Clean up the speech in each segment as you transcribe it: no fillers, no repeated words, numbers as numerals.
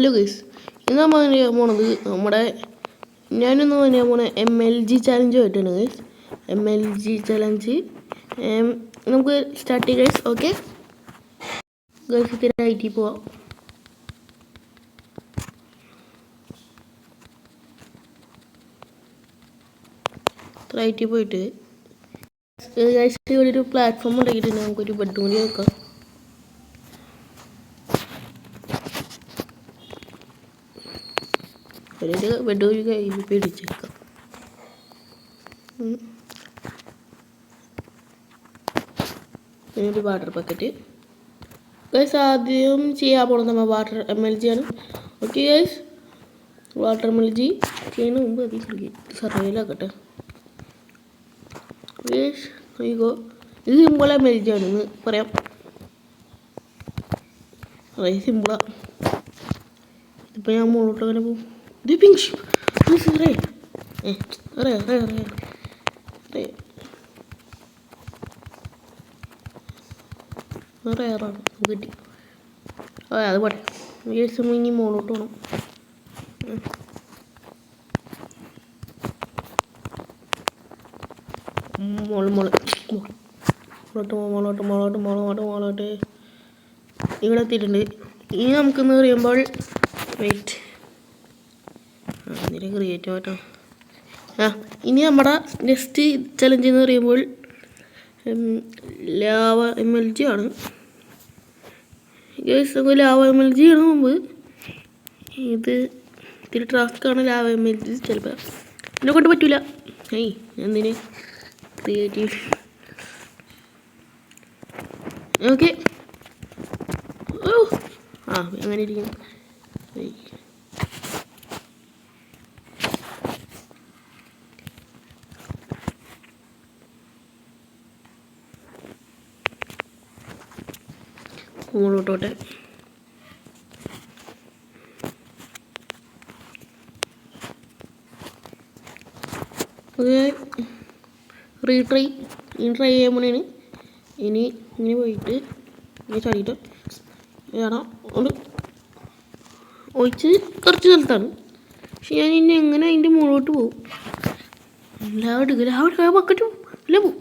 Hello guys, ഇന്ന് നമ്മൾ ചെയ്യാൻ പോണത് ഞാനൊന്ന് പറയാൻ പോണ MLG ചാലഞ്ചുമായിട്ടാണ് ഗൈസ്. MLG ചാലഞ്ച് നമുക്ക് സ്റ്റാർട്ട് ചെയ്യാം ഗൈസ്. ഓക്കെ ഗൈസ്, ഇത്തിരി ഐറ്റി പോവാം. ഐറ്റി പോയിട്ട് ഗൈസ് ഇവിടെ ഒരു പ്ലാറ്റ്ഫോം ഉണ്ടാക്കിയിട്ടുണ്ട്. നമുക്കൊരു ബെഡ്റൂം കൂടി വെക്കാം. ഒരു ബെഡ് ഒരു കയ്യിൽ പിടിച്ചേക്കാം. പിന്നെ ഒരു വാട്ടർ ബക്കറ്റ് ഗൈസ്. ആദ്യം ചെയ്യാൻ പോകുന്നത് നമ്മൾ വാട്ടർ MLG ആണ്. ഓക്കെ ഗൈസ്, വാട്ടർ MLG ചെയ്യുന്ന മുമ്പ് അത് സർവൈലാക്കട്ടെ ഗൈസ്. അയ്യോ, ഇത് സിമ്പിൾ MLG ആണെന്ന് പറയാം. വളരെ സിമ്പിളാണ്. ഇതിപ്പോൾ ഞാൻ മുകളിലോട്ട് അങ്ങനെ പോകും. ഇത് പിങ്ക് കിട്ടി. അത് പോട്ടെ. ഇനി മുകളിലോട്ട് പോകണം. മുകളോട്ട് ഇവിടെ എത്തിയിട്ടുണ്ട്. ഇനി നമുക്കെന്ന് പറയുമ്പോൾ വെയിറ്റ് ക്രിയേറ്റ് ആട്ടോ. ഇനി നമ്മുടെ നെക്സ്റ്റ് ചലഞ്ച് എന്ന് പറയുമ്പോൾ ലാവ MLG ആണ് ഗൈസ്. നമുക്ക് ലാവ MLG ആണ് മുമ്പ്. ഇത് ഇത്തിരി ടാസ്ക്കാണ് ലാവ MLG. ചിലപ്പോൾ എന്നെ കൊണ്ട് പറ്റൂല. എന്തിന് ക്രിയേറ്റീവ്. ഓക്കെ, അങ്ങനെ ഇരിക്കും. മുകളിലോട്ടോട്ടെ. റീട്രൈ ചെയ്യാൻ പോണേന്. ഇനി ഇങ്ങനെ പോയിട്ട് ഇങ്ങനെ ചാടിയിട്ട് വേണം ഒന്ന് ഒഴിച്ച് കുറച്ച് സ്ഥലത്താണ്. പക്ഷെ ഞാൻ ഇനി എങ്ങനെ അതിൻ്റെ മുകളിലോട്ട് പോകും. ബക്കറ്റും അല്ല പോവും.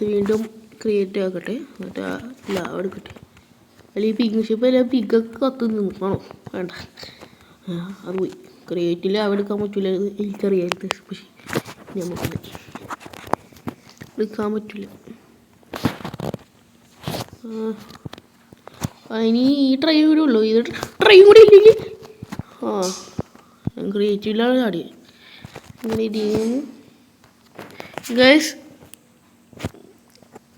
വീണ്ടും ക്രിയേറ്റ് ആക്കട്ടെ. എന്നിട്ട് ലാവ എടുക്കട്ടെ. അല്ലെങ്കിൽ പിഗ് ഷിപ്പ് അല്ല പിഗൊക്കെ കത്ത് നിൽക്കണോ? വേണ്ട, അത് പോയി. ക്രിയേറ്റ് ലാവ എടുക്കാൻ പറ്റില്ല. എനിക്കറിയാമായിരുന്നു. പക്ഷേ നമുക്ക് എടുക്കാൻ പറ്റില്ല. ഇനി ഈ ട്രൈ കൂടെ ഉള്ളൂ. ഇത് ട്രൈ കൂടി ഇല്ലെങ്കിൽ ക്രിയേറ്റീവിലാണ് ചാടിയത്. ഇങ്ങനെ ഇരിക്കുന്നു ഗൈസ്.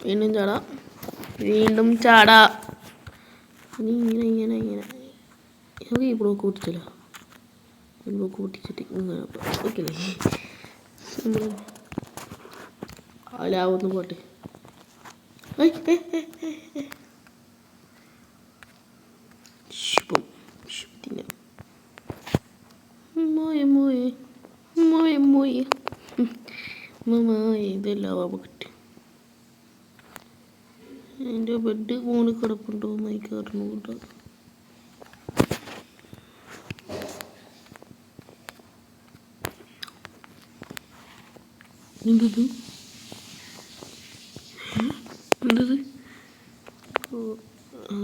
വീണ്ടും ചാടാം, വീണ്ടും ചാടാ. ഇനി ഇങ്ങനെ നമുക്ക് ഈ ബ്ലോക്ക് പൊട്ടിച്ചില്ല. ഈ ബ്ലോക്ക് പൊട്ടിച്ചിട്ട് ഇങ്ങനെ ഓക്കെ ലാവൊന്നും പോട്ടെ. ഇതെല്ലാം ബക്കറ്റ്. എൻ്റെ ബെഡ് മോളിൽ കിടപ്പുണ്ടോ എന്ന് എനിക്ക് അറിഞ്ഞുകൂടാ. എന്തത്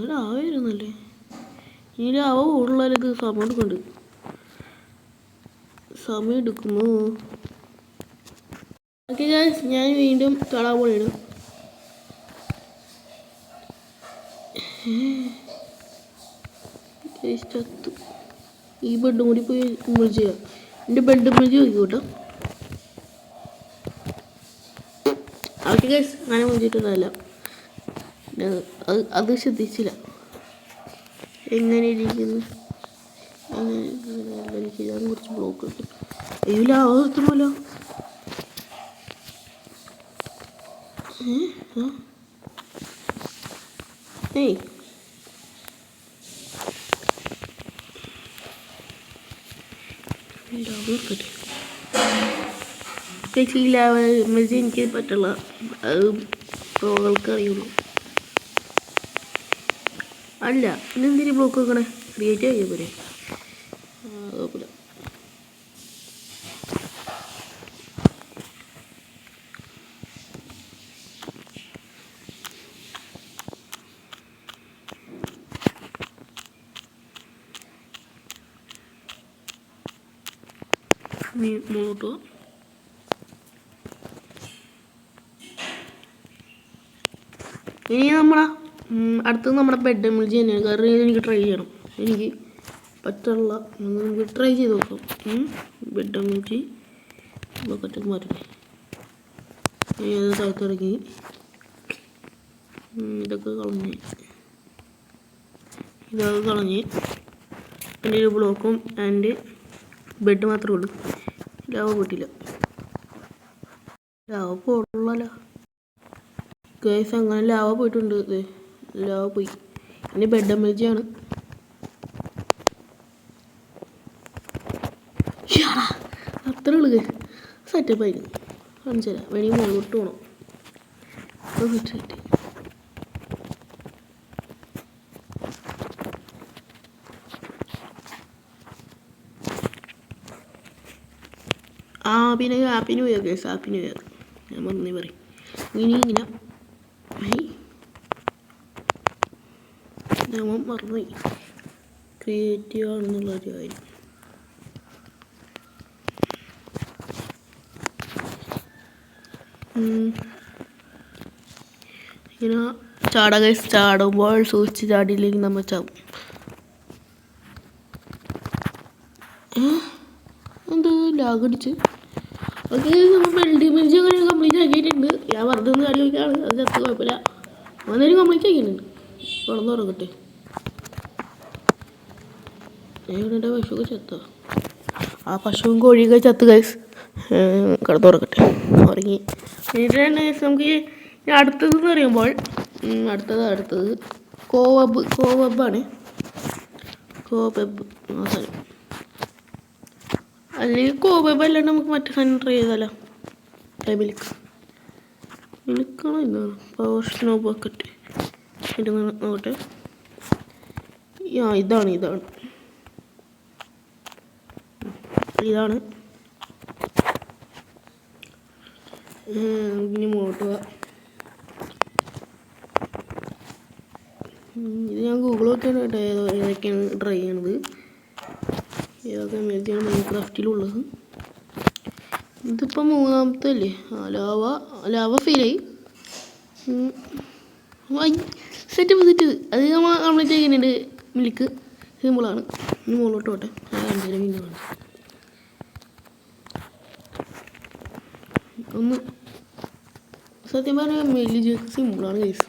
ലാവായിരുന്നല്ലേ. ഈ ലാവ കൂടുതലായത് സമയം എടുക്കുന്നു. ഓക്കെ ഗൈസ്, ഞാൻ വീണ്ടും ചാടാൻ പോലെയാണ്. ഈ ബെഡും കൂടി പോയി നമ്മൾ ചെയ്യാം. എൻ്റെ ബെഡ് മെൽജി നോക്കി കേട്ടോ. ഓക്കെ ഗൈസ്, അങ്ങനെ മുഞ്ചിട്ടൊന്നുമല്ല. അത് ശ്രദ്ധിച്ചില്ല. എങ്ങനെ ഇരിക്കുന്നു ഞാൻ കുറച്ച് ബ്ലോക്ക് കിട്ടും. അയ്യോ, ആവത്തുമല്ലോ. എനിക്ക് പറ്റുള്ള അത് പ്രോകൾക്ക് അറിയുള്ളൂ. അല്ല ഇന്നെന്തിനു ബ്ലോക്ക് വെക്കണേ? ക്രിയേറ്റ് ചെയ്യാൻ പോരെ. കുഴപ്പമില്ല. മുന്നോട്ട് പോവാം. ഇനി അടുത്തത് നമ്മുടെ ബെഡ് എമൽജി തന്നെയാണ്. കാരണം എനിക്ക് ട്രൈ ചെയ്യണം. എനിക്ക് പറ്റുള്ള നമുക്ക് ട്രൈ ചെയ്ത് നോക്കാം. ബെഡ് എമൽജി ബക്കറ്റൊക്കെ മാറ്റേ ഏത് താഴത്തിറങ്ങി ഇതൊക്കെ കളഞ്ഞ് എൻ്റെ ഒരു ബ്ലോക്കും ആൻഡ് ബെഡ് മാത്രമേ ഉള്ളൂ. ലാവ പോയിട്ടില്ല. ലാവ പോളല്ലോ ഗൈസ്. അങ്ങനെ ലാവ പോയിട്ടുണ്ട്. ലാവ പോയി. ഇനി ബെഡ് എമൽജിയാണ്. അത്ര ഉള്ളു. സെറ്റപ്പ് ആയിരുന്നു. കാണിച്ചു തരാം. വേണമെങ്കിൽ മുകളിലോട്ട് പോകണം. സെറ്റ് പിന്നെ happy new year guys. Happy new year. ഞാൻ മറന്നേ പറയും. ഇങ്ങനെ ഞാൻ മറന്നുപോയി. ക്രിയേറ്റീവ് ആണെന്നുള്ളൊരു കാര്യം. ഇങ്ങനെ ഗൈസ്. ചാടുമ്പോൾ സൂക്ഷിച്ച് ചാടിയില്ലെങ്കിൽ നമ്മൾ ചാവും. എന്ത് ലാഗടിച്ച്. ഓക്കെ നമ്മൾ ബെൽഡ് എമൽജി അങ്ങനെ കംപ്ലീറ്റ് ആക്കിയിട്ടുണ്ട്. ഞാൻ വെറുതെ ഒന്ന് കാര്യം നോക്കിയാണ്. അത് ചത്ത് കുഴപ്പമില്ല. അന്നേരം കംപ്ലീറ്റ് ആക്കിയിട്ടുണ്ട്. കിടന്നു തുടങ്ങട്ടെ. എൻ്റെ പശുവൊക്കെ ചത്തോ? ആ പശുവും കോഴിയൊക്കെ ചത്ത് ഗൈസ്. കിടന്നു തുടങ്ങട്ടെ. ഉറങ്ങി എന്നിട്ട് തന്നെ നമുക്ക് അടുത്തതെന്ന് പറയുമ്പോൾ അടുത്തത് കോവബാണ്. അല്ലെങ്കിൽ കോവബ് അല്ലാണ്ട് നമുക്ക് മറ്റേ സാധനം ട്രൈ ചെയ്താലോ? മിൽക്കാണോ എന്താണ്? പവർ സ്നോ ബക്കറ്റ് നോക്കട്ടെ. ഇതാണ് ഇനി മുന്നോട്ട് പോവാം. ഇത് ഞാൻ ഗൂഗിളൊക്കെയാണ് കേട്ടോ ഏതൊക്കെയാണ് ട്രൈ ചെയ്യണത്. ഏതൊക്കെ എമൽജിയാണ് മൈൻക്രാഫ്റ്റിലുള്ളത്. ഇതിപ്പോൾ മൂന്നാമത്തെ അല്ലേ? ലാവ ഫീലായി. സെറ്റപ്പ് അത് നമ്മൾ കംപ്ലീറ്റ് ചെയ്യുന്നുണ്ട്. മിൽക്ക് സിമ്പിളാണ്. ഇനി മുകളിലോട്ട് പോട്ടെ. ഒന്ന് സത്യം പറഞ്ഞാൽ എമൽജി സിമ്പിളാണ് ഗൈസ്.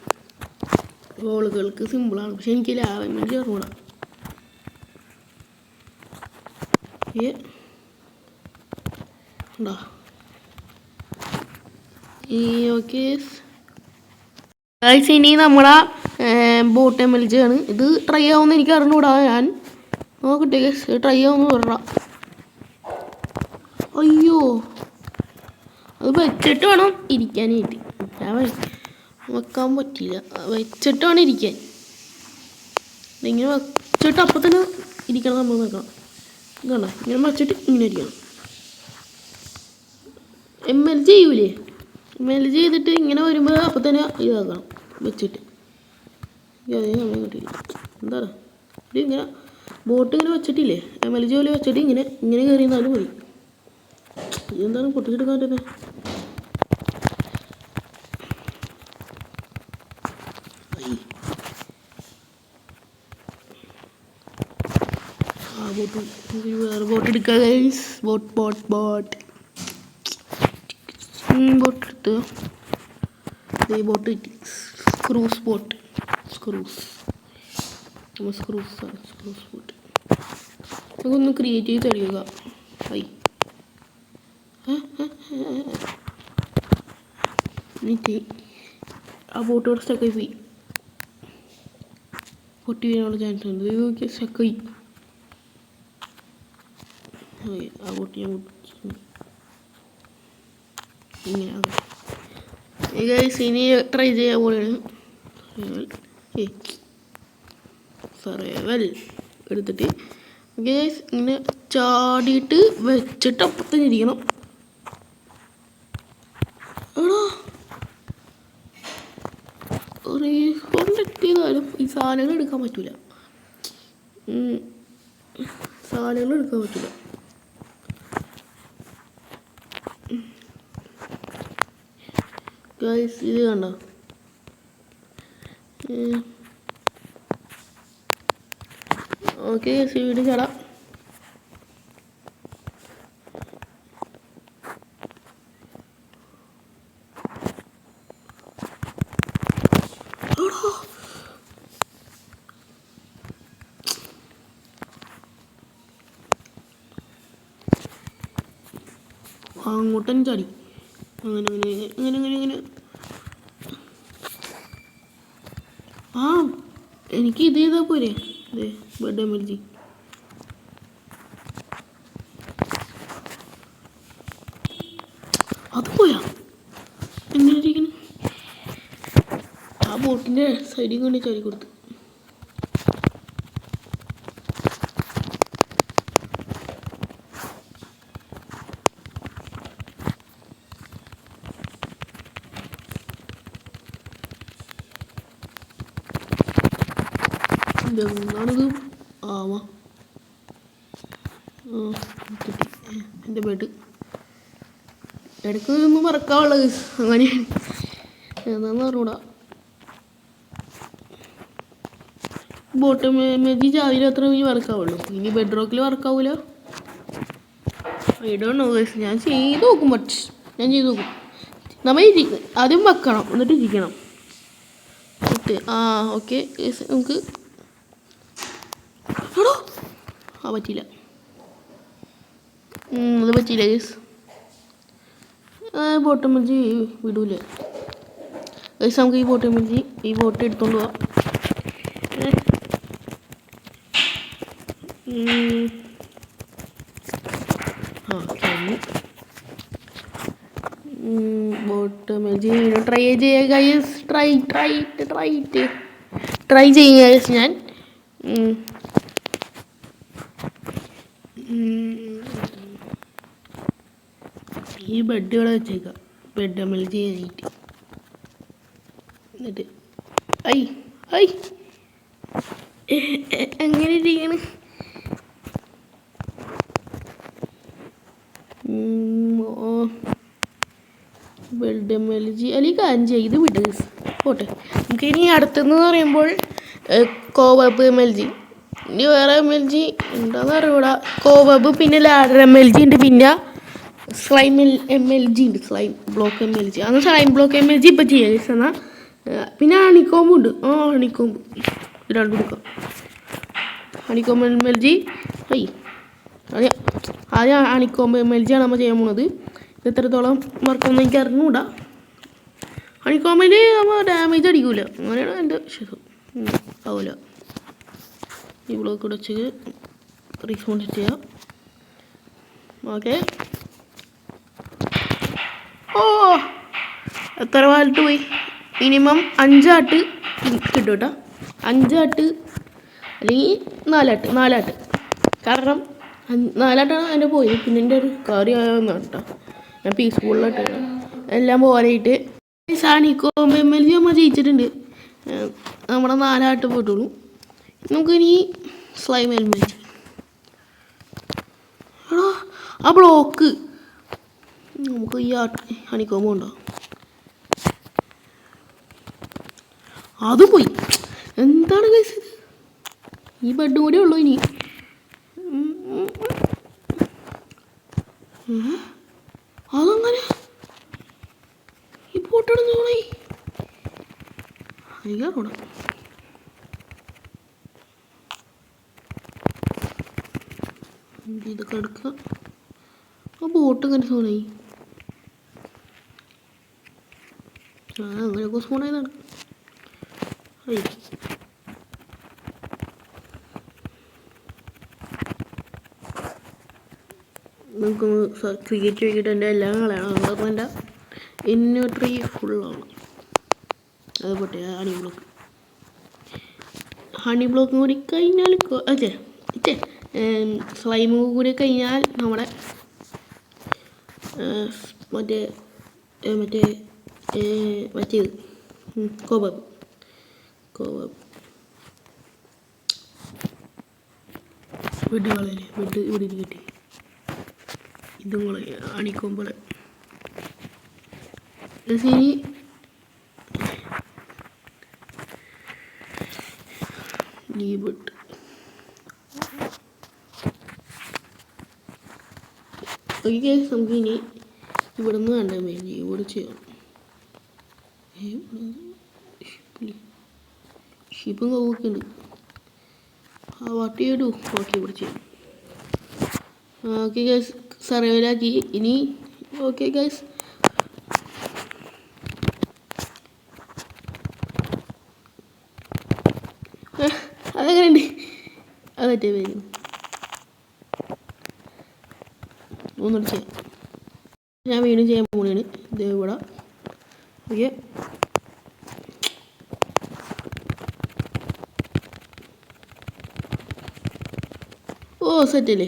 റോളുകൾക്ക് സിമ്പിളാണ്. പക്ഷെ എനിക്ക് ലാവ എമൽജി അറിഞ്ഞൂടാ. Okay guys. ഇനി നമ്മളെ ബോട്ട് എമൽജി ആണ്. ഇത് ട്രൈ ആവുമെന്ന് എനിക്ക് അറിഞ്ഞൂടാ. ഞാൻ നോക്കട്ടെ ഗൈസ്. ട്രൈ ആവുമെന്ന് പറഞ്ഞാ. അയ്യോ അത് വെച്ചിട്ട് വേണം ഇരിക്കാനായിട്ട്. ഞാൻ വെക്കാൻ പറ്റില്ല. വെച്ചിട്ട് വേണം ഇരിക്കാൻ. ഇങ്ങനെ വെച്ചിട്ട് അപ്പം തന്നെ ഇരിക്കണം. നമ്മൾ വെക്കണം. ഇതുണ്ടോ ഇങ്ങനെ വെച്ചിട്ട് ഇങ്ങനെ ഇരിക്കണം. എമൽജി ചെയ്യൂലേ? എമൽജി ചെയ്തിട്ട് ഇങ്ങനെ വരുമ്പോൾ അപ്പം തന്നെ ഇതാക്കണം വെച്ചിട്ട്. അതേ സമയം കിട്ടില്ല. എന്താ ഇത് ഇങ്ങനെ ബോട്ട് ഇങ്ങനെ വെച്ചിട്ടില്ലേ? എമൽജി പോലെ വെച്ചിട്ട് ഇങ്ങനെ കയറിയിരുന്നാലും മതി. ഇതെന്താണ് പൊട്ടിച്ചെടുക്കാൻ പറ്റുന്നത്? വേറെ ബോട്ട് എടുക്കുക ഗൈസ്. ബോട്ട് എടുത്ത് ബോട്ട് കിട്ടി. Screws boat. നമുക്കൊന്ന് ക്രിയേറ്റ് ചെയ്ത് തെളിയുക. ആ ബോട്ട് ഇവിടെ സ്റ്റക്കായി പോയി. പൊട്ടി വീഴാനുള്ള ചാൻസ് ഉണ്ട്. സ്റ്റക്കായി. ആ ബോട്ട് ഞാൻ ഇങ്ങനെ ഗൈസ് ഇനി ട്രൈ ചെയ്യാൻ പോലെയാണ് സർവൈവൽ എടുത്തിട്ട് ഗൈസ് ഇങ്ങനെ ചാടിയിട്ട് വെച്ചിട്ട് അപ്പുറത്ത് ഇരിക്കണം. റീഫോണ്ടെത്തിയതായാലും ഈ സാധനങ്ങൾ എടുക്കാൻ പറ്റൂല. സാധനങ്ങൾ എടുക്കാൻ പറ്റൂല. ഗൈസ് ഇത് കണ്ടോ? ഓക്കെ ഗൈസ് വീട് ചാടാം. അങ്ങോട്ടും ചാടി അങ്ങനെ അങ്ങനെ അങ്ങനെ അങ്ങനെ അങ്ങനെ. ആ എനിക്ക് ഇത് ചെയ്താൽ പോരെ? അതെ ബെഡ് എമർജി. അത് പോയാ എങ്ങനെ ഇരിക്കുന്നു? ആ ബോട്ടിൻ്റെ സൈഡിൽ കൊണ്ട് ചാടി കൊടുത്തു. എന്താണിത്? ആവാ എൻ്റെ ബെഡ് ഇടയ്ക്ക് ഒന്നും മറക്കാനുള്ളത് അങ്ങനെ എന്താന്ന് പറഞ്ഞൂടാ. ബോട്ട് മെജി ചാവിയിൽ അത്ര ഇനി വർക്കാവുള്ളൂ. ഇനി ബെഡ് റോക്കിൽ വർക്കാവൂല. I don't know guys. ഞാൻ ചെയ്ത് നോക്കും. ഞാൻ ചെയ്ത് നോക്കും. നമ്മൾ ആദ്യം വെക്കണം എന്നിട്ട് ഇരിക്കണം. ഓക്കെ നമുക്ക് പറ്റിയില്ല. അത് പറ്റിയില്ല ഗൈസ്. ബോട്ട് മെജി വിടൂല ഗൈസ്. നമുക്ക് ഈ ബോട്ട് എടുത്തോണ്ട് പോവാം. ബോട്ട് മെജി ട്രൈ ചെയ്യുക ഗൈസ്. ട്രൈ ചെയ്യുക ഗൈസ്. ഞാൻ ഈ ബെഡ് ഇവിടെ വെച്ചേക്കാം. ബെഡ് എമർജി കഴിഞ്ഞിട്ട് എന്നിട്ട് എങ്ങനെ ഇരിക്കണ്? ബെഡ് എമർജി അല്ലെങ്കിൽ കാര്യം ചെയ്ത് വിട്ട് പോട്ടെ. നമുക്ക് ഇനി അടുത്തെന്ന് പറയുമ്പോൾ കോവബ് എമർജി. ഇനി വേറെ എമർജി എന്താന്ന് അറിയൂടാ. കോവബ് പിന്നെ ലാഡർ എമർജി ഉണ്ട്. പിന്നെ സ്ലൈം എമർജി ഉണ്ട്. Slime block എമർജി. അന്ന് സ്ലൈം ബ്ലോക്ക് എമർജി ഇപ്പം ചെയ്യാം. എന്നാൽ പിന്നെ ഹണിക്കോമ്പ് ഉണ്ട്. ഹണിക്കോമ്പ് രണ്ടും കൊടുക്കാം. ഹണിക്കോമ്പ് എമർജി ആദ്യം ഹണിക്കോമ്പ് എമർജിയാണ് നമ്മൾ ചെയ്യാൻ പോകുന്നത്. എത്രത്തോളം മറക്കൊന്നും എനിക്ക് അറിഞ്ഞുകൂടാ. ഹണിക്കോമ്പിൽ നമ്മൾ ഡാമേജ് അടിക്കൂല. അങ്ങനെയാണ് എൻ്റെ വിശ്വാസം. ആവില്ല. ഈ ബ്ലോക്ക് കൂടെ വെച്ച് റീഫോണ്ട് ചെയ്യാം. ഓക്കെ. എത്ര വാലിട്ട് പോയി? മിനിമം 5 ആട്ട് കിട്ടും കേട്ടോ. 5 ആട്ട് അല്ലെങ്കിൽ 4 ആട്ട്. കാരണം 4 ആട്ടാണ് എൻ്റെ പോയി. പിന്നെ എൻ്റെ ഒരു കാര്യമായെന്നാണ് കേട്ടോ. ഞാൻ പീസ്ഫുള്ളായിട്ട് എല്ലാം പോലെയിട്ട് സാനിക്കോമ്പ് എമർജി നമ്മൾ ജയിച്ചിട്ടുണ്ട്. നമ്മുടെ 4 ആട്ട് പോയിട്ടുള്ളൂ. നമുക്കിനി സ്ലൈം എമർജി. ആ ബ്ലോക്ക് നമുക്ക് ഈ ഹണിക്കോമ്പ് ഉണ്ടോ? അത് പോയി. എന്താണ് ഗൈസ് ഇത്? ഈ ബെഡ് കൂടെ ഉള്ളൂ ഇനി. അതങ്ങനെ ഈ പോട്ടടന്ന് പോണേ അയ്യാറോടാ. ഇതൊക്കെ എടുക്കുക. ആ ബോട്ട് ഇങ്ങനെ സോണായി. അങ്ങനെയൊക്കെ സോണായതാണ്. നമുക്കൊന്ന് ക്രിക്കറ്റ് വൈകിട്ട് എൻ്റെ എല്ലാം കളയണം. അതപ്പോൾ എൻ്റെ ഇൻവെർട്ടറി ഫുള്ളാണ്. അത് പോട്ടെ. ഹണി ബ്ലോക്ക് കൂടി കഴിഞ്ഞാൽ സ്ലൈമ് കൂടി കഴിഞ്ഞാൽ നമ്മുടെ മറ്റേത് കോബബ് ബെഡ് കളയല്ലേ. ബെഡ് ഇവിടെ കിട്ടി. ഇതും അണിക്കുമ്പോൾ ശരി. Bed okay. നമുക്കിനി ഇവിടെ നിന്ന് കണ്ടാൽ മതി. ഇവിടെ ചെയ്യാം. ഷിപ്പും കവൊക്കെ ഉണ്ട്. What you do? ഓക്കെ, ഇവിടെ ചെയ്യാം. ഓക്കെ ഗൈസ്, സർവൈവലാക്കി. ഇനി ഓക്കെ ഗൈസ്, അതെങ്ങനെയുണ്ട്? അത് പറ്റേ വരും. ഒന്നുകൂടി ചെയ്യാം. ഞാൻ വീണ്ടും ചെയ്യാൻ പോവുകയാണ്. ഇത് ഇവിടെ ഓക്കെ. ഓ സെറ്റല്ലേ.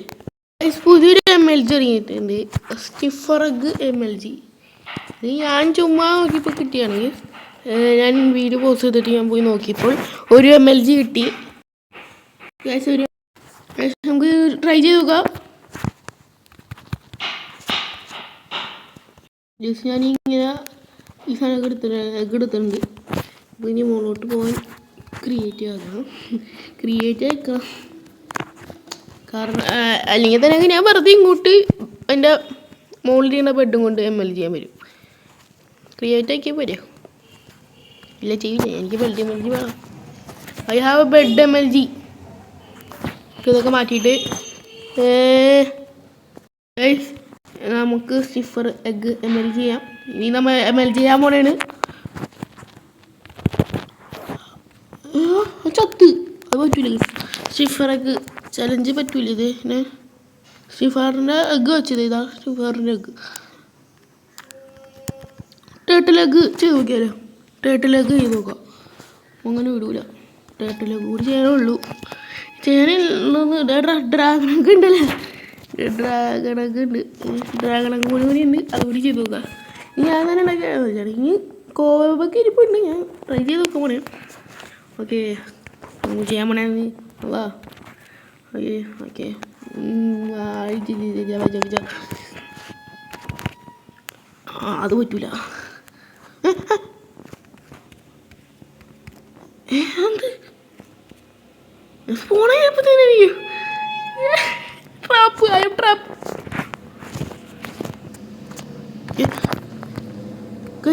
പുതിയൊരു MLG ഇറങ്ങിയിട്ടുണ്ട്, സ്റ്റിഫർ എഗ് MLG. ഇത് ഞാൻ ചുമ്മാ നോക്കിയപ്പോൾ കിട്ടിയാണ്. ഞാൻ വീഡിയോ പോസ്റ്റ് ചെയ്തിട്ട് ഞാൻ പോയി നോക്കിയപ്പോൾ ഒരു MLG കിട്ടി. നമുക്ക് ട്രൈ ചെയ്ത് നോക്കാം. ജസ്റ്റ് ഞാനിങ്ങനെ ഈ സാധനം എഗ് എടുത്തിട്ടുണ്ട്. അപ്പോൾ ഇനി മുകളിലോട്ട് പോകാൻ ക്രിയേറ്റ് ആക്കാം. കാരണം അല്ലെങ്കിൽ തന്നെ ഞാൻ വെറുതെ ഇങ്ങോട്ട് എൻ്റെ മുകളിലിരുന്ന ബെഡും കൊണ്ട് MLG ചെയ്യാൻ വരും. ക്രിയേറ്റ് ആക്കിയാൽ പോരോ? ഇല്ല, ചെയ്യില്ല. എനിക്ക് ബെഡ് MLG വേണം. I have A bed MLG. ഇതൊക്കെ മാറ്റിയിട്ട് നമുക്ക് സ്റ്റിഫർ എഗ് MLG ചെയ്യാം. ഇനി നമ്മൾ MLG ചെയ്യാൻ പോണേണ്. ചത്ത്. അത് പറ്റൂല. സ്റ്റിഫർ എഗ് ചലഞ്ച് പറ്റൂല. ഇത് പിന്നെ സ്റ്റിഫറിൻ്റെ എഗ് വെച്ചത്. ഇതാ സ്റ്റിഫറിൻ്റെ എഗ്. ടേർട്ടിൽ എഗ് ചെയ്ത് നോക്കിയാലോ? ടേർട്ടിൽ എഗ് ചെയ്ത് നോക്കാം. അങ്ങനെ വിടൂല. ടേർട്ടിൽ എഗ് കൂടി ചെയ്യാനുള്ളൂ. ചെയ്യാനുള്ളത് ഡ്രാഗണൊക്കെ ഉണ്ടല്ലേ. ഡ്രാഗണൊക്കെ ഉണ്ട്. ഡ്രാഗണൊക്കെ കൂടി ഉണ്ട്. അതുകൂടി ചെയ്ത് നോക്കാം. ഞാൻ തന്നെ ഉണ്ടാക്കിയാൽ ഇനി കോവൊക്കെ ഇരിപ്പുണ്ട്. ഞാൻ ട്രൈ ചെയ്ത് നോക്കാൻ പോണേ. ഓക്കെ, ചെയ്യാൻ പോണേ. വാ. ഓക്കെ അത് പറ്റൂല.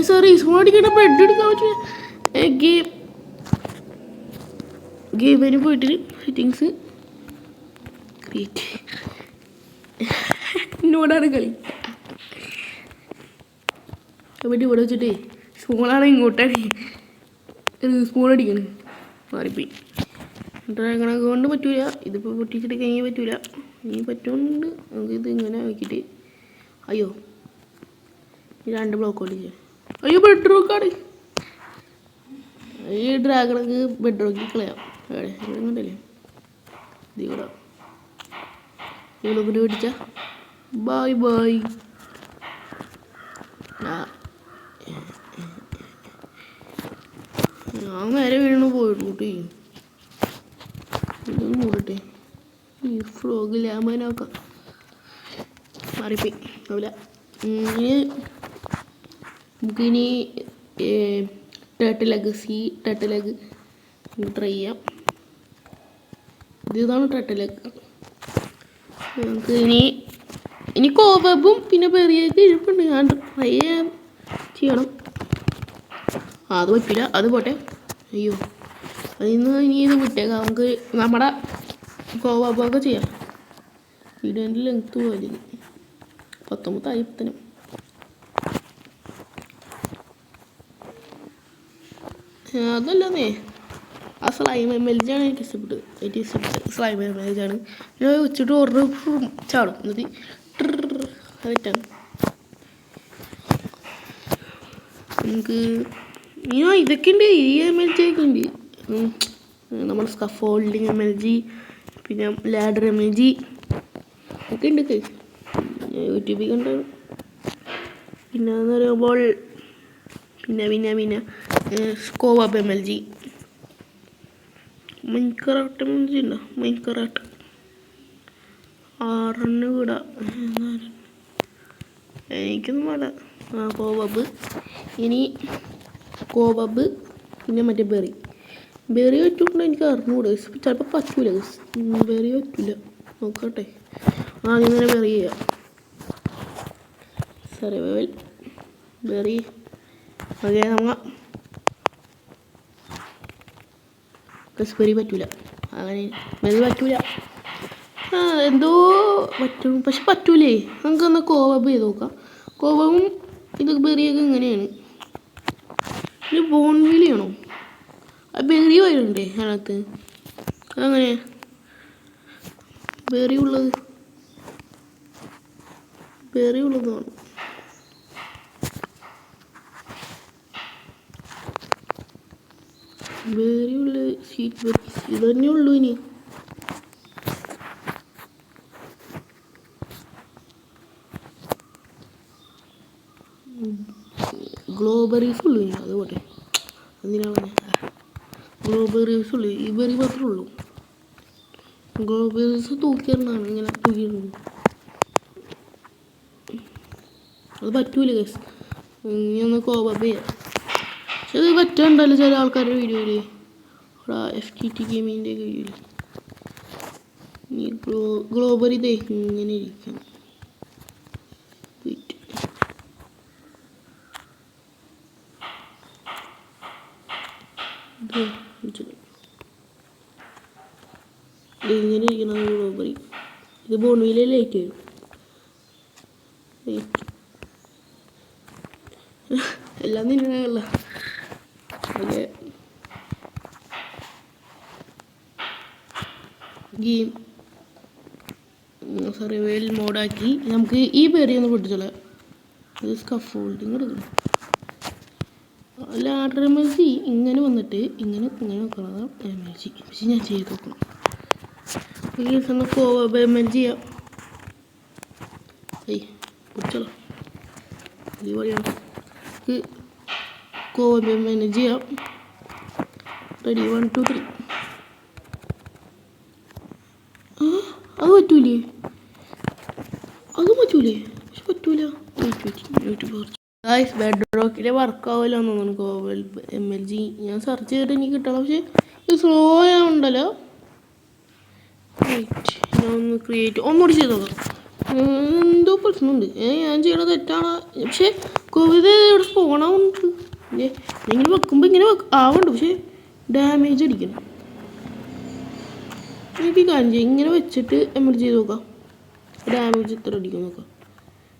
സോറി, സ്പൂൺ അടിക്കണ ബെഡ് എടുക്കാൻ പറ്റില്ല. ഗെയിമിന് പോയിട്ട് സെറ്റിങ്സ് ക്രിയേറ്റ്. എന്നോടാണ് കളി. അവിടെ ഇവിടെ വെച്ചിട്ടേ സ്പൂണാണ് ഇങ്ങോട്ടാണ് സ്പൂൺ അടിക്കണേ. മാറിപ്പോയി. ഡ്രാഗണൊക്കെ കൊണ്ട് പറ്റൂല. ഇതിപ്പോൾ പൊട്ടിച്ചിട്ട് കഴിഞ്ഞാൽ പറ്റൂല. ഇനി പറ്റുന്നുണ്ട്. നമുക്കിത് ഇങ്ങനെ ആക്കിയിട്ട് അയ്യോ ഈ 2 ബ്ലോക്ക് ഓടിച്ച്. അയ്യോ ബെഡ് റോക്കാണ്. ഈ ഡ്രാഗണൊക്കെ ബെഡ് റോക്കി കളയാം. ഇങ്ങോട്ടല്ലേ ഇതികൂടെ ഇവിടെ പിടിച്ച ബൈ. ഞാൻ നേരെ വീണു പോയിട്ടൂട്ടി. ഇതൊന്നും കൂടട്ടെ. ഈ ഫ്രോഗ് ലാമനൊക്കെ മാറിപ്പോയി. ആവില്ല. നമുക്കിനി ടേർട്ടിൽ എഗ് ട്രൈ ചെയ്യാം. ഇതാണ് ടേർട്ടിൽ എഗ്. നമുക്ക് ഇനി കോബബും പിന്നെ പെറിയൊക്കെ ഇരിപ്പുണ്ട്. ഞാൻ ട്രൈ ചെയ്യണം. അത് പറ്റില്ല. അത് പോട്ടെ. അയ്യോ, അതിന്ന് ഇനി ഇത് വിട്ടേക്കാം. നമുക്ക് നമ്മുടെ കോബബൊക്കെ ചെയ്യാം. വീഡിയോൻ്റെ ലെങ്ത്ത് പോലെ 19 ആയിപ്പത്തനും. അതല്ലേ ആ സ്ലൈം MLG ആണ് എനിക്ക് ഇഷ്ടപ്പെട്ടത്. സ്ലൈം MLG ആണ്. ഞാൻ വെച്ചിട്ട് ഓർഡർ ചാടും. എന്നിട്ട് തെറ്റാണ്. നമുക്ക് ഇതൊക്കെ ഉണ്ട്. ഈ MLG ഒക്കെ ഉണ്ട്. നമ്മുടെ സ്കഫോൾഡിങ് MLG, പിന്നെ ലാഡർ MLG ഒക്കെ ഉണ്ട്. യൂട്യൂബിൽ കണ്ടാണ്. പിന്നെ എന്ന് പറയുമ്പോൾ പിന്നെ സ്കോവപ്പ് MLG, മൈൻക്രാഫ്റ്റ് MLG ഉണ്ടോ? മൈൻക്രാഫ്റ്റ് 6 കൂടാ. എനിക്കൊന്നും വേണ്ട. കോവബ്, ഇനി കോവബ്, പിന്നെ മറ്റേ ബെറി പറ്റുണ്ടോ എനിക്ക് അറിഞ്ഞുകൂടെ. ചിലപ്പോൾ പറ്റൂല. ബെറി പറ്റൂല. നോക്കട്ടെ. ആദ്യം തന്നെ ബെറി ചെയ്യാം. Survival berry. ഓക്കെ, ബെറി പറ്റൂല. അങ്ങനെ ബെറി പറ്റൂല. എന്തോ പറ്റും, പക്ഷെ പറ്റൂലേ. നമുക്കൊന്ന് കോവബ് ചെയ്ത് നോക്കാം. കോവവും ഇതൊക്കെ ബെറിയൊക്കെ ഇങ്ങനെയാണ്. ഇത് ബോൺവിലിയാണോ? ബെറി വരുന്നുണ്ടേ അതിനകത്ത്. അങ്ങനെ ബെറി ഉള്ളതാണ്. ബെറി ഉള്ള സ്വീറ്റ് ബെറീസ് ഇത് തന്നെ ഉള്ളൂ. ഇനി ഗ്ലോബെറീസ് ഉള്ളൂ. ഇനി അതുപോലെ എന്തിനാണ് ഗ്ലോബെറീസ് ഉള്ളൂ. ഈ ബെറി മാത്രമേ ഉള്ളൂ. ഗ്ലോബെറീസ് തൂക്കിയിടുന്നതാണ്. ഇങ്ങനെ തൂക്കിയിടുന്നത് അത് പറ്റൂല ഗൈസ്. ഇനി ഒന്ന് കോവപ്പ് ചെയ്യാം. പക്ഷെ അത് പറ്റാണ്ടല്ലോ ചില ആൾക്കാരുടെ വീഡിയോയില്. FTT ഗെയിമിൻ്റെ ഒക്കെ വീഡിയോയിൽ ഈ ഗ്ലോബറി ഇങ്ങനെ ഇരിക്കണം. ഇങ്ങനെ ഇരിക്കണം ഗ്ലോബറി. ഇത് ബോൺവിലെ ലൈറ്റ് വരും. എല്ലാം തിന്നണല്ല. ഓക്കെ, ഗെയിം സർവൈവൽ മോഡാക്കി നമുക്ക് ഈ ബെറി ഒന്ന് പൊട്ടിച്ചോളാം. ഇത് സ്കഫോൾഡിങ് എടുക്കണം. ലാഡർ MLG ഇങ്ങനെ വന്നിട്ട് ഇങ്ങനെ നോക്കണത് MLG. പക്ഷെ ഞാൻ ചെയ്ത് നോക്കണം. ഒന്ന് കോവബ് MLG ചെയ്യാം. പൊടിച്ചോളാം. അടിപൊളിയാണ്. കോവബ് MLG ചെയ്യാം. റെഡി, 1 2 3. അത് പറ്റൂലേ? പക്ഷെ പറ്റൂല. ഗൈസ്, ബെഡ്റോക്കിലെ വർക്കാവില്ല എന്ന് തോന്നുന്നു കോവബ് MLG. ഞാൻ സെർച്ച് ചെയ്തിട്ട് എനിക്ക് കിട്ടണം. പക്ഷെ ഇത് സ്ലോ ആവുണ്ടല്ലോ. ഞാൻ ഒന്ന് ക്രിയേറ്റ് ഒന്നുകൂടി ചെയ്ത് നോക്കാം. എന്തോ പ്രശ്നമുണ്ട്. ഞാൻ ചെയ്യണത് തെറ്റാണ്. പക്ഷെ കോവിഡ് ഇവിടെ സ്പോണാവുന്നുണ്ട്. ഇങ്ങനെ വെക്കുമ്പോൾ ഇങ്ങനെ ആവുന്നുണ്ട്. പക്ഷെ ഡാമേജ് അടിക്കണം. എനിക്ക് കാര്യം ചെയ്യാം. ഇങ്ങനെ വെച്ചിട്ട് MLG ചെയ്ത് നോക്കാം. ഡാമേജ് എത്ര അടിക്കും നോക്കാം.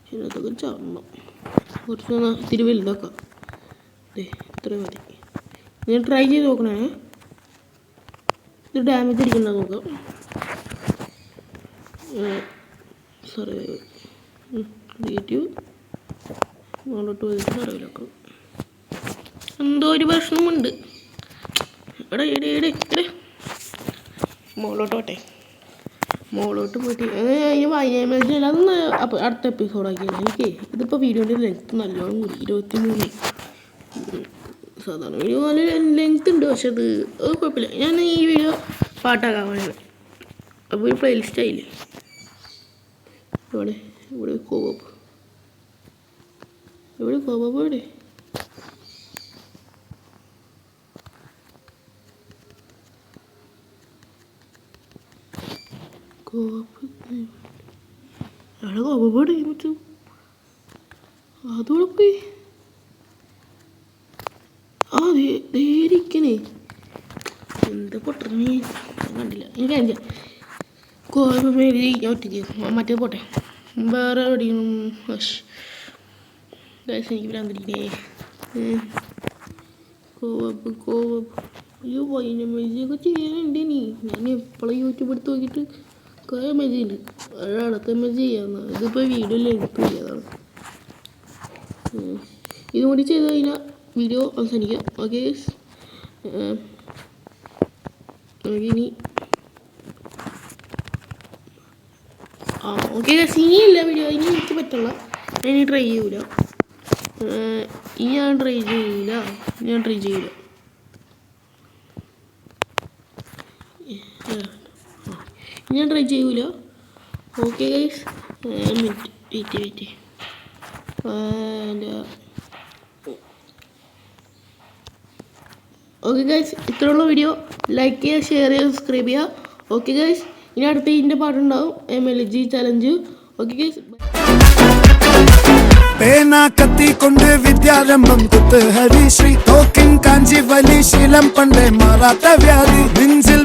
പക്ഷെ അതൊക്കെ ചാടണം. കുറച്ച് ഇത്തിരി വലുതാക്കാം. ഇത്ര മതി. ഞാൻ ട്രൈ ചെയ്ത് നോക്കണേ. ഇത് ഡാമേജ് അടിക്കണ്ട നോക്കാം. സർവൈവൽ ക്രിയേറ്റീവ് സർവൈവലാക്കണം. എന്തോ ഒരു പ്രശ്നമുണ്ട്. മോളോട്ട് പോയിട്ട് അതിന് അതൊന്ന് അടുത്ത എപ്പിസോഡാക്കിയാണ്. എനിക്ക് ഇതിപ്പോൾ വീഡിയോൻ്റെ ലെങ്ത്ത് നല്ലോണം കൂടി 23. സാധാരണ വീഡിയോ നല്ല ലെങ്ത്ത് ഉണ്ട്. പക്ഷെ അത് കുഴപ്പമില്ല. ഞാൻ ഈ വീഡിയോ പാട്ടാക്കാൻ വേണ്ടി അപ്പോൾ ഒരു പ്ലേലിസ്റ്റ് ആയില്ലേ. ഇവിടെ കോവപ്പ് എവിടെ കോവപ്പോടെ പറ്റും. അതോടെ പോയി. ദേരിക്കണേ എന്താ പൊട്ടണേ കണ്ടില്ല. എനിക്ക് കാണില്ല. കോവപ്പ് മേടി ഞാൻ ഒറ്റയ്ക്ക് മറ്റേ പോട്ടെ. വേറെ എവിടെയും എനിക്ക് ഭ്രാന്തിരിക്കണേ. കോവപ്പ് അയ്യോ MLG ചെയ്യാനുണ്ട്. ഞാൻ എപ്പോഴും യൂട്യൂബ് എടുത്ത് നോക്കിയിട്ട് കുറേ MLG ഉണ്ട്. അടുത്ത MLG ചെയ്യാമെന്ന്. ഇതിപ്പോൾ വീഡിയോ ലെങ്ത്ത് ചെയ്യാതാണ്. ഇതും കൂടി ചെയ്ത് കഴിഞ്ഞാൽ വീഡിയോ അവസാനിക്കാം. ഓക്കെ ഇനി ഓക്കെ ഇനിയില്ല വീഡിയോ, ഇനി എനിക്ക് പറ്റില്ല, ഇനി ട്രൈ ചെയ്യൂല, ഇനി ഞാൻ ട്രൈ ചെയ്യൂല. ഞാൻ ട്രൈ ചെയ്യൂല. Okay guys, wait okay guys, ഇത്രയുള്ള വീഡിയോ. ലൈക്ക് ചെയ്യുക, ഷെയർ ചെയ്യുക, സബ്സ്ക്രൈബ് ചെയ്യുക. ഓക്കെ ഗൈസ്, ഇനി അടുത്ത ഇതിൻ്റെ പാട്ടുണ്ടാവും, MLG ചലഞ്ച്. ഓക്കെ ഗൈസ്, പേന കത്തി കൊണ്ട് വിദ്യാരംഭം കുത്ത് ഹരിശ്രീ തോക്കിൻ കാഞ്ചി വലി ശീലം പണ്ടേ മാറാത്ത വ്യാധി നെഞ്ചിൽ